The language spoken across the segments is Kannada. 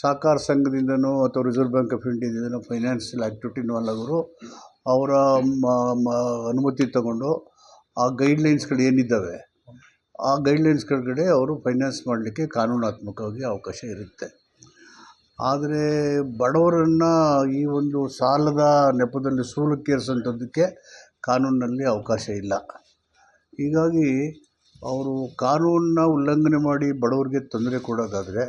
ಸಹಕಾರ ಸಂಘದಿಂದನೋ ಅಥವಾ ರಿಸರ್ವ್ ಬ್ಯಾಂಕ್ ಆಫ್ ಇಂಡಿಯಾದಿಂದನೋ ಫೈನಾನ್ಷಿಯಲ್ ಆ್ಯಕ್ಟಿವಿಟಿ ಇನ್ವಾಲ್ವ್ ಆಗೋರು ಅವರ ಅನುಮತಿ ತಗೊಂಡು ಆ ಗೈಡ್ಲೈನ್ಸ್ಗಳು ಏನಿದ್ದಾವೆ ಆ ಗೈಡ್ಲೈನ್ಸ್ ಕೆಳಗಡೆ ಅವರು ಫೈನಾನ್ಸ್ ಮಾಡಲಿಕ್ಕೆ ಕಾನೂನಾತ್ಮಕವಾಗಿ ಅವಕಾಶ ಇರುತ್ತೆ. ಆದರೆ ಬಡವರನ್ನು ಈ ಒಂದು ಸಾಲದ ನೆಪದಲ್ಲಿ ಸೂಲಕ್ಕೇರಿಸೋಂಥದ್ದಕ್ಕೆ ಕಾನೂನಿನಲ್ಲಿ ಅವಕಾಶ ಇಲ್ಲ. ಹೀಗಾಗಿ ಅವರು ಕಾನೂನನ್ನ ಉಲ್ಲಂಘನೆ ಮಾಡಿ ಬಡವರಿಗೆ ತೊಂದರೆ ಕೊಡೋದಾದರೆ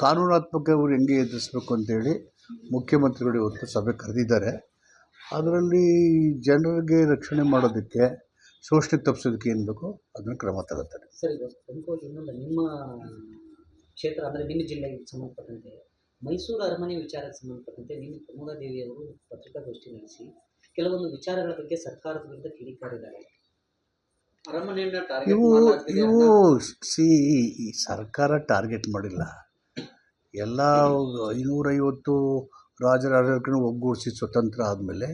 ಕಾನೂನಾತ್ಮಕ ಅವರು ಹೆಂಗೆ ಎದುರಿಸಬೇಕು ಅಂತೇಳಿ ಮುಖ್ಯಮಂತ್ರಿಗಳು ಇವತ್ತು ಸಭೆ ಕರೆದಿದ್ದಾರೆ. ಅದರಲ್ಲಿ ಜನರಿಗೆ ರಕ್ಷಣೆ ಮಾಡೋದಕ್ಕೆ, ಶೋಷಣೆ ತಪ್ಪಿಸೋದಕ್ಕೆ ಏನು ಬೇಕೋ ಅದನ್ನು ಕ್ರಮ ತಗೋತಾರೆ. ಸರ್, ಇನ್ನೊಂದು ನಿಮ್ಮ ಕ್ಷೇತ್ರ ಅಂದರೆ ನಿಮ್ಮ ಜಿಲ್ಲೆಗೆ ಸಂಬಂಧಪಟ್ಟಂತೆ ಮೈಸೂರು ಅರಮನೆ ವಿಚಾರಕ್ಕೆ ಸಂಬಂಧಪಟ್ಟಂತೆ ನಿನ್ನೆ ಪ್ರಮೋದಾದೇವಿ ಅವರು ಪತ್ರಿಕಾಗೋಷ್ಠಿ ನಡೆಸಿ ಕೆಲವೊಂದು ವಿಚಾರಗಳ ಬಗ್ಗೆ ಸರ್ಕಾರದ ವಿರುದ್ಧ ಕಿಡಿಕಾರಿದ್ದಾರೆ. ಅರಮನೆಯನ್ನು ಇವು ಈ ಸರ್ಕಾರ ಟಾರ್ಗೆಟ್ ಮಾಡಿಲ್ಲ. ಎಲ್ಲ 550 ರಾಜರ ಆಡಳಿತಗಳನ್ನು ಒಗ್ಗೂಡಿಸಿ ಸ್ವತಂತ್ರ ಆದಮೇಲೆ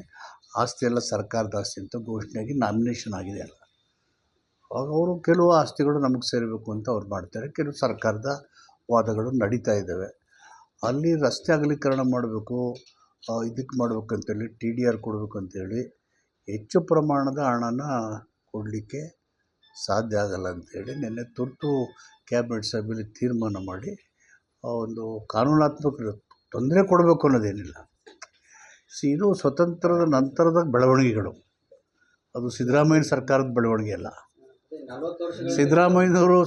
ಆಸ್ತಿ ಎಲ್ಲ ಸರ್ಕಾರದ ಆಸ್ತಿ ಅಂತ ಘೋಷಣೆಯಾಗಿ ನಾಮಿನೇಷನ್ ಆಗಿದೆ ಅಲ್ಲ. ಆವಾಗ ಅವರು ಕೆಲವು ಆಸ್ತಿಗಳು ನಮಗೆ ಸೇರಬೇಕು ಅಂತ ಅವ್ರು ಮಾಡ್ತಾರೆ. ಕೆಲವು ಸರ್ಕಾರದ ವಾದಗಳು ನಡೀತಾ ಇದ್ದಾವೆ. ಅಲ್ಲಿ ರಸ್ತೆ ಅಗಲೀಕರಣ ಮಾಡಬೇಕು, ಇದಕ್ಕೆ ಮಾಡಬೇಕಂತೇಳಿ TDR ಕೊಡಬೇಕಂತೇಳಿ ಹೆಚ್ಚು ಪ್ರಮಾಣದ ಹಣನ ಕೊಡಲಿಕ್ಕೆ ಸಾಧ್ಯ ಆಗಲ್ಲ ಅಂಥೇಳಿ ನಿನ್ನೆ ತುರ್ತು ಕ್ಯಾಬಿನೆಟ್ ಸಭೆಯಲ್ಲಿ ತೀರ್ಮಾನ ಮಾಡಿ ಒಂದು ಕಾನೂನಾತ್ಮಕ ತೊಂದರೆ ಕೊಡಬೇಕು ಅನ್ನೋದೇನಿಲ್ಲ. ಇದು ಸ್ವತಂತ್ರದ ನಂತರದ ಬೆಳವಣಿಗೆಗಳು. ಅದು ಸಿದ್ದರಾಮಯ್ಯ ಸರ್ಕಾರದ ಬೆಳವಣಿಗೆ ಅಲ್ಲ. ಸಿದ್ದರಾಮಯ್ಯನವರು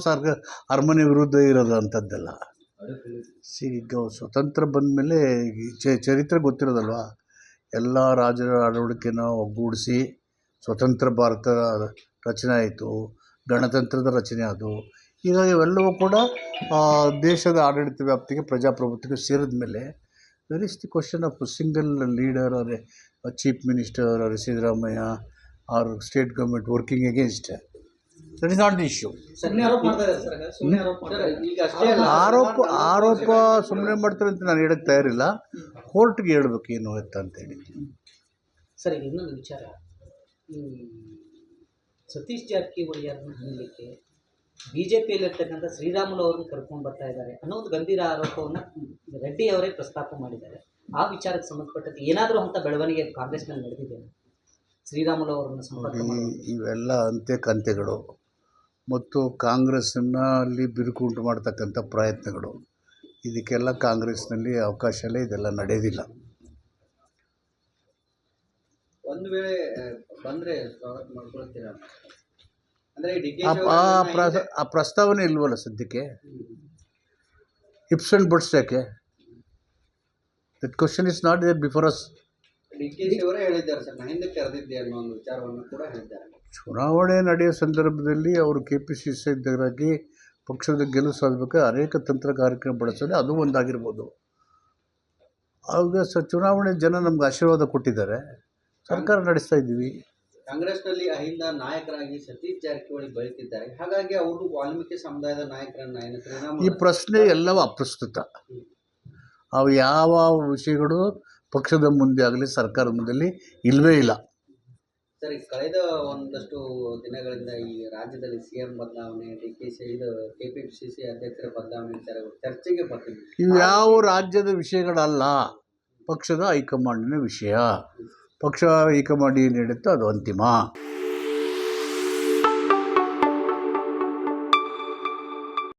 ಅರಮನೆ ವಿರುದ್ಧ ಇರೋದು ಅಂಥದ್ದಲ್ಲ. ಈಗ ಸ್ವತಂತ್ರ ಬಂದ ಮೇಲೆ ಚರಿತ್ರೆ ಗೊತ್ತಿರೋದಲ್ವ. ಎಲ್ಲ ರಾಜರ ಆಡಳಿಕೆನ ಒಗ್ಗೂಡಿಸಿ ಸ್ವತಂತ್ರ ಭಾರತ ರಚನೆ ಆಯಿತು, ಗಣತಂತ್ರದ ರಚನೆ ಅದು. ಹೀಗಾಗಿ ಇವೆಲ್ಲವೂ ಕೂಡ ದೇಶದ ಆಡಳಿತ ವ್ಯಾಪ್ತಿಗೆ, ಪ್ರಜಾಪ್ರಭುತ್ವಕ್ಕೆ ಸೇರಿದ ಮೇಲೆ where is the question of single leader or chief minister or Siddaramaiah or state government working against. That is not the issue. ಆರೋಪ ಸುಮ್ಮನೆ ಮಾಡ್ತಾರೆ ಅಂತ ನಾನು ಹೇಳಕ್ಕೆ ತಯಾರಿಲ್ಲ. ಕೋರ್ಟ್ಗೆ ಹೇಳ್ಬೇಕು ಏನು ಅಂತೇಳಿ. ಸರ್, ಇನ್ನೊಂದು ವಿಚಾರ, ಸತೀಶ್ ಜಾರಕಿಹೊಳಿ ಅವರನ್ನು ಹಣ್ಣಲಿಕ್ಕೆ BJPಯಲ್ಲಿರ್ತಕ್ಕಂಥ ಶ್ರೀರಾಮುಲು ಅವರನ್ನು ಕರ್ಕೊಂಡು ಬರ್ತಾ ಇದ್ದಾರೆ ಅನ್ನೋ ಒಂದು ಗಂಭೀರ ಆರೋಪವನ್ನು ರೆಡ್ಡಿ ಅವರೇ ಪ್ರಸ್ತಾಪ ಮಾಡಿದ್ದಾರೆ. ಆ ವಿಚಾರಕ್ಕೆ ಸಂಬಂಧಪಟ್ಟಂತೆ ಏನಾದರೂ ಅಂತ ಬೆಳವಣಿಗೆ ಕಾಂಗ್ರೆಸ್ನಲ್ಲಿ ನಡೆದಿದೆ? ಶ್ರೀರಾಮುಲು ಅವರನ್ನು ಸಂಪರ್ಕ ಇವೆಲ್ಲ ಅಂತ್ಯಕಂತ್ಯಗಳು ಮತ್ತು ಕಾಂಗ್ರೆಸ್ಸನ್ನು ಅಲ್ಲಿ ಬಿರುಕುಂಟು ಮಾಡ್ತಕ್ಕಂಥ ಪ್ರಯತ್ನಗಳು, ಇದಕ್ಕೆಲ್ಲ ಕಾಂಗ್ರೆಸ್ನಲ್ಲಿ ಅವಕಾಶ ಇಲ್ಲ. ಇದೆಲ್ಲ ನಡೆಯೋದಿಲ್ಲ. ಒಂದು ವೇಳೆ ಬಂದರೆ ಸ್ವಾಗತ ಮಾಡ್ಕೊಳ್ತೀರಾ? ಅಂದರೆ ಆ ಪ್ರಸ್ತಾವನೆ ಇಲ್ವಲ್ಲ ಸದ್ಯಕ್ಕೆ. ಇಪ್ಸ್ ಆ್ಯಂಡ್ ಬಟ್ಸ್ ಯಾಕೆ? That question is not there before us. DKಶಿ ಅವರೇ ಹೇಳಿದ್ದಾರೆ ಸರ್, ನಾನು ಹಿಂದೆ ಕರೆದಿದ್ದೆ ಅನ್ನೋ ಒಂದು ವಿಚಾರವನ್ನು ಕೂಡ ಹೇಳಿದ್ದಾರೆ. ಚುನಾವಣೆ ನಡೆಯೋ ಸಂದರ್ಭದಲ್ಲಿ ಅವರು KPCC ಅಧ್ಯಕ್ಷರಾಗಿ ಪಕ್ಷದ ಗೆಲುವು ಸಾಧಬೇಕಾದ್ರೆ ಅನೇಕ ತಂತ್ರ ಕಾರ್ಯಕ್ರಮ ಬಳಸೋದು ಅದು ಒಂದಾಗಿರ್ಬೋದು. ಆಗ ಚುನಾವಣೆ ಜನ ನಮ್ಗೆ ಆಶೀರ್ವಾದ ಕೊಟ್ಟಿದ್ದಾರೆ, ಸರ್ಕಾರ ನಡೆಸ್ತಾ ಇದ್ದೀವಿ. ಕಾಂಗ್ರೆಸ್ನಲ್ಲಿ ಅಹಿಂದ ನಾಯಕರಾಗಿ ಸತೀಶ್ ಜಾರಕಿಹೊಳಿ ಬೆಳೀತಿದ್ದಾರೆ. ಹಾಗಾಗಿ ಅವರು ವಾಲ್ಮೀಕಿ ಸಮುದಾಯದ ನಾಯಕರನ್ನ ಈ ಪ್ರಶ್ನೆ ಎಲ್ಲವೂ ಅಪ್ರಸ್ತುತ. ಅವು ಯಾವ ವಿಷಯಗಳು ಪಕ್ಷದ ಮುಂದೆ ಆಗಲಿ ಸರ್ಕಾರದ ಮುಂದೆ ಇಲ್ಲವೇ ಇಲ್ಲ. ಸರಿ, ಕಳೆದ ಒಂದಷ್ಟು ದಿನಗಳಿಂದ ಈ ರಾಜ್ಯದಲ್ಲಿ CM ಬದಲಾವಣೆ, KPCC ಅಧ್ಯಕ್ಷರ ಬದಲಾವಣೆ ವಿಚಾರಗಳು ಚರ್ಚೆಗೆ ಬರ್ತಿದೆ. ಇವು ಯಾವ ರಾಜ್ಯದ ವಿಷಯಗಳಲ್ಲ, ಪಕ್ಷದ ಹೈಕಮಾಂಡಿನ ವಿಷಯ. ಪಕ್ಷ ಹೈಕಮಾಂಡ್ ಏನು ಹೇಳುತ್ತೋ ಅದು ಅಂತಿಮ.